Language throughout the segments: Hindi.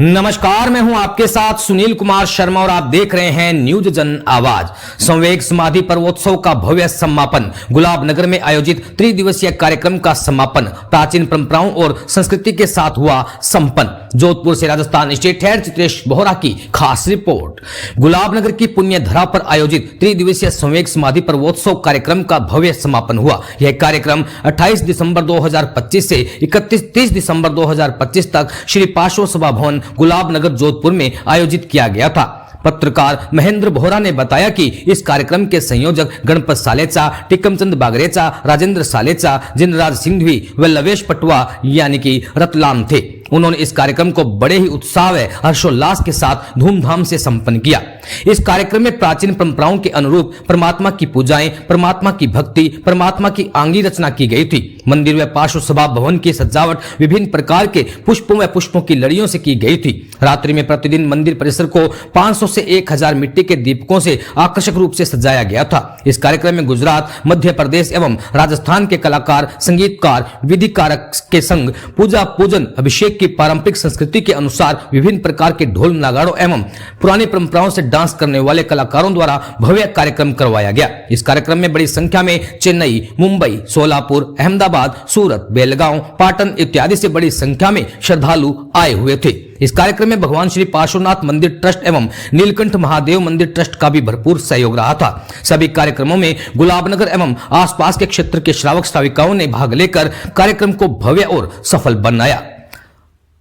नमस्कार, मैं हूं आपके साथ सुनील कुमार शर्मा और आप देख रहे हैं न्यूज जन आवाज। संवेग समाधि पर्वोत्सव का भव्य समापन। गुलाब नगर में आयोजित त्रिदिवसीय कार्यक्रम का समापन प्राचीन परंपराओं और संस्कृति के साथ हुआ संपन्न। जोधपुर से राजस्थान स्टेट हेड चित्रेश बोहरा की खास रिपोर्ट। गुलाब नगर की पुण्य धरा पर आयोजित त्रिदिवसीय संवेग समाधि पर्वोत्सव कार्यक्रम का भव्य समापन हुआ। यह कार्यक्रम 28 दिसंबर 2025 से 31 दिसंबर 2025 तक श्री पार्श्व सभा भवन गुलाब नगर जोधपुर में आयोजित किया गया था। पत्रकार महेंद्र बोहरा ने बताया कि इस कार्यक्रम के संयोजक गणपत सालेचा, टिकमचंद बागरेचा, राजेंद्र सालेचा, जिनराज सिंघवी व लवेश पटवा यानी कि रतलाम थे। उन्होंने इस कार्यक्रम को बड़े ही उत्साह व हर्षोल्लास के साथ धूमधाम से संपन्न किया। इस कार्यक्रम में प्राचीन परंपराओं के अनुरूप परमात्मा की पूजाएं, परमात्मा की भक्ति, परमात्मा की आंगी रचना की गई थी। मंदिर व पार्श्व सभा भवन की सजावट विभिन्न प्रकार के पुष्पों व पुष्पों की लड़ियों से की गई थी। रात्रि में प्रतिदिन मंदिर परिसर को 500 से 1000 मिट्टी के दीपकों से आकर्षक रूप से सजाया गया था। इस कार्यक्रम में गुजरात, मध्य प्रदेश एवं राजस्थान के कलाकार, संगीतकार, विधिकारक के संग पूजा पूजन अभिषेक की पारंपरिक संस्कृति के अनुसार विभिन्न प्रकार के ढोल नगाड़ों एवं पुरानी परंपराओं से डांस करने वाले कलाकारों द्वारा भव्य कार्यक्रम करवाया गया। इस कार्यक्रम में बड़ी संख्या में चेन्नई, मुंबई, सोलापुर, अहमदाबाद, सूरत, बेलगांव, पाटन इत्यादि से बड़ी संख्या में श्रद्धालु आए हुए थे। इस कार्यक्रम में भगवान श्री पार्श्वनाथ मंदिर ट्रस्ट एवं नीलकंठ महादेव मंदिर ट्रस्ट का भी भरपूर सहयोग रहा था। सभी कार्यक्रमों में गुलाबनगर एवं आसपास के क्षेत्र के श्रावक श्राविकाओं ने भाग लेकर कार्यक्रम को भव्य और सफल बनाया।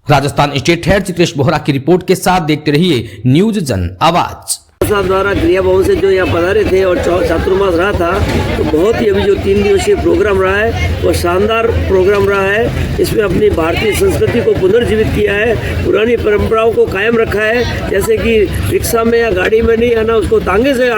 राजस्थान स्टेट हेड चित्रेश बोहरा की रिपोर्ट के साथ देखते रहिए न्यूज जन आवाज। साहब द्वारा क्रिया भवन से जो यहाँ पधारे थे और चातुर्मास रहा था, तो बहुत ही अभी जो 3 दिवसीय प्रोग्राम रहा है वो शानदार प्रोग्राम रहा है। इसमें अपनी भारतीय संस्कृति को पुनर्जीवित किया है, पुरानी परंपराओं को कायम रखा है। जैसे कि रिक्शा में या गाड़ी में नहीं आना, उसको तांगे से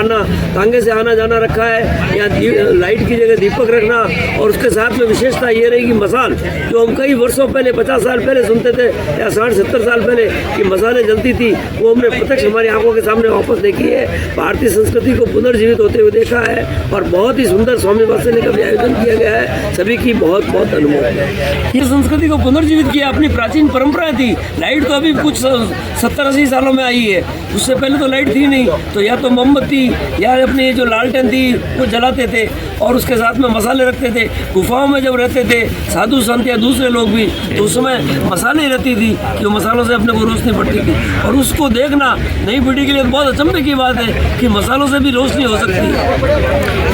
आना जाना रखा है, या लाइट की जगह दीपक रखना। और उसके साथ में विशेषता ये रही कि मसाल, जो हम कई वर्षों पहले 50 साल पहले सुनते थे या 60-70 साल पहले कि मसालें जलती थी, वो हमने प्रत्यक्ष हमारी आंखों के सामने वापस देखी है। भारतीय संस्कृति को पुनर्जीवित होते हुए देखा है और बहुत ही सुंदर स्वामी वात्सल्य का भी आयोजन किया गया है। सभी की बहुत बहुत अनुभव है। ये संस्कृति को पुनर्जीवित किया, अपनी प्राचीन परंपराएं थी। लाइट तो अभी कुछ 70-80 सालों में आई है, उससे पहले तो लाइट थी नहीं। तो या तो मोमबत्ती या अपनी जो लालटेन थी वो जलाते थे और उसके साथ में मसाले रखते थे। गुफाओं में जब रहते थे साधु संत या दूसरे लोग भी, तो उस समय मसाले रहती थी कि मसालों से अपने को रोशनी पड़ती थी। और उसको देखना नई पीढ़ी के लिए बहुत अचंभे की बात है कि मसालों से भी रोशनी हो सकती है।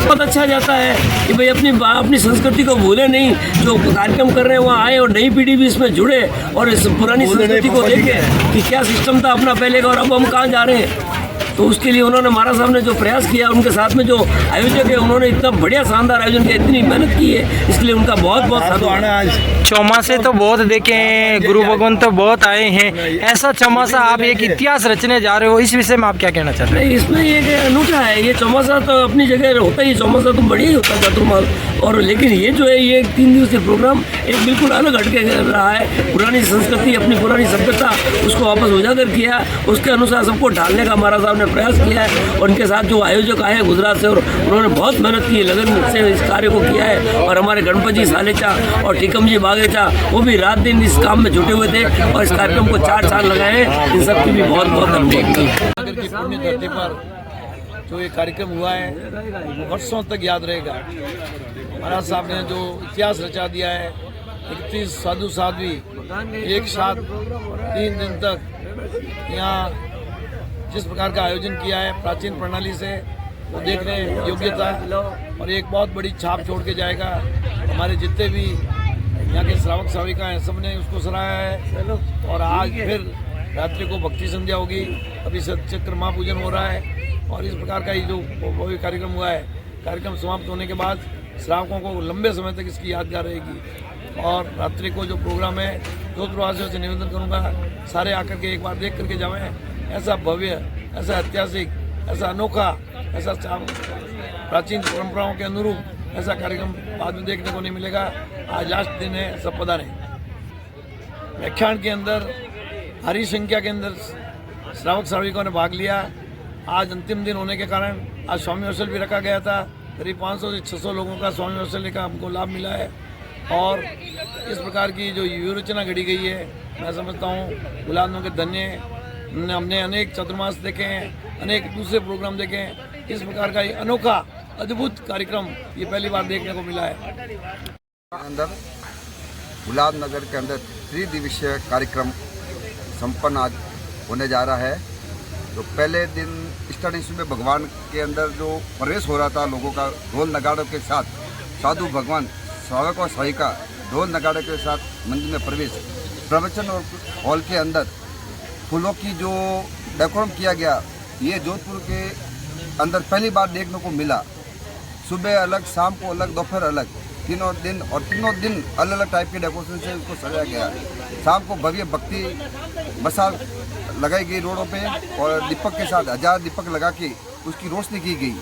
बहुत अच्छा जाता है कि भाई अपनी संस्कृति को भूले नहीं। जो कार्यक्रम कर रहे हैं वहाँ आए और नई पीढ़ी भी इसमें जुड़े और इस पुरानी संस्कृति को देखे कि क्या सिस्टम था अपना पहले का और अब हम कहाँ जा रहे हैं। तो उसके लिए उन्होंने महाराज साहब ने जो प्रयास किया, उनके साथ में जो आयोजक है उन्होंने इतना बढ़िया शानदार आयोजन किया, इतनी मेहनत की है, इसलिए उनका बहुत बहुत धन्यवाद। चौमासे तो बहुत देखे हैं, गुरु भगवान तो बहुत आए हैं। ऐसा चौमासा आप एक इतिहास रचने जा रहे हो, इस विषय में आप क्या कहना चाहते हैं? इसमें ये अनूठा है। ये चौमासा तो अपनी जगह होता ही, चौमासा तो बढ़िया ही होता है चातुर्मास। और लेकिन ये जो है ये 3 दिवसीय प्रोग्राम एक बिल्कुल अलग हटके रहा है। पुरानी संस्कृति, अपनी पुरानी सभ्यता, उसको वापस उजागर किया, उसके अनुसार सबको ढालने का महाराज साहब ने प्रयास किया है। और उनके साथ जो आयोजक आए गुजरात से, और उन्होंने बहुत मेहनत की, लगन से इस कार्य को किया है। और हमारे गणपत जी सालेचा और टिकम जी बागरेचा, वो भी रात दिन इस काम में जुटे हुए थे और इस कार्यक्रम को 4 साल लगाए हैं। इन सब की भी बहुत बहुत धन्यवाद। जो ये कार्यक्रम हुआ है वो वर्षों तक याद रहेगा। महाराज साहब ने जो इतिहास रचा दिया है, 31 साधु साध्वी एक साथ 3 दिन तक यहाँ जिस प्रकार का आयोजन किया है प्राचीन प्रणाली से, वो देखने योग्य था और एक बहुत बड़ी छाप छोड़ के जाएगा। हमारे जितने भी यहाँ के श्रावक श्राविका हैं सबने उसको सराहा है। और आज फिर रात्रि को भक्ति संध्या होगी, अभी सतचक्र महापूजन हो रहा है और इस प्रकार का ये जो कार्यक्रम हुआ है, कार्यक्रम समाप्त होने के बाद श्रावकों को लंबे समय तक इसकी यादगार रहेगी। और रात्रि को जो प्रोग्राम है, जोधपुरवासियों से निवेदन करूँगा सारे आकर के एक बार देख करके जाएँ। ऐसा भव्य, ऐसा ऐतिहासिक, ऐसा अनोखा, ऐसा प्राचीन परंपराओं के अनुरूप ऐसा कार्यक्रम बाद में देखने को नहीं मिलेगा। आज लास्ट दिन है, सब पधारें। व्याख्यान के अंदर भारी संख्या के अंदर श्रावक श्राविकों ने भाग लिया। आज अंतिम दिन होने के कारण आज स्वामी वात्सल्य भी रखा गया था। करीब 500 से 600 लोगों का स्वामी वात्सल्य का हमको लाभ मिला है। और इस प्रकार की जो व्यूह रचना घड़ी गई है, मैं समझता हूँ गुलाब नगर धन्य है। हमने अनेक चतुर्मास देखे हैं, अनेक दूसरे प्रोग्राम देखे हैं। इस प्रकार का ये अनोखा अद्भुत कार्यक्रम ये पहली बार देखने को मिला है। अंदर गुलाब नगर के अंदर त्रिदिवसीय कार्यक्रम संपन्न आज होने जा रहा है। तो पहले दिन स्टार्टिंग सुबह भगवान के अंदर जो प्रवेश हो रहा था लोगों का ढोल नगाड़ों के साथ, साधु भगवान श्रावक और सहायिका ढोल नगाड़ों के साथ मंदिर में प्रवेश, प्रवचन और हॉल के अंदर फूलों की जो डेकोरेशन किया गया, ये जोधपुर के अंदर पहली बार देखने को मिला। सुबह अलग, शाम को अलग, दोपहर अलग, तीनों दिन अलग अलग टाइप के डेकोरेशन से उसको सजाया गया। शाम को भव्य भक्ति मसाल लगाई गई रोडों पे और दीपक के साथ 1000 दीपक लगा के उसकी रोशनी की गई।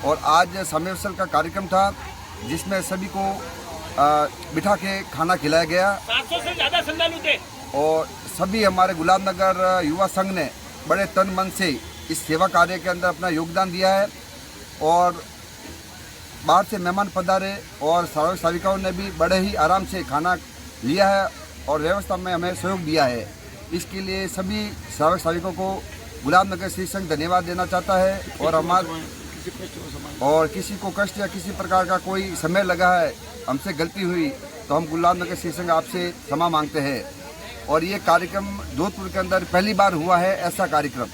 और आज समयवसल का कार्यक्रम था जिसमें सभी को बिठा के खाना खिलाया गया। 700 से ज़्यादा श्रद्धालु थे और सभी हमारे गुलाब नगर युवा संघ ने बड़े तन मन से इस सेवा कार्य के अंदर अपना योगदान दिया है। और बाहर से मेहमान पधारे और श्रावक सेविकाओं ने भी बड़े ही आराम से खाना लिया है और व्यवस्था में हमें सहयोग दिया है। इसके लिए सभी श्रावक सेविकों को गुलाब नगर श्री संघ धन्यवाद देना चाहता है। और किसी को कष्ट या किसी प्रकार का कोई समय लगा है, हमसे गलती हुई, तो हम गुलाब नगर श्री संघ आपसे क्षमा मांगते हैं। और ये कार्यक्रम जोधपुर के अंदर पहली बार हुआ है ऐसा कार्यक्रम।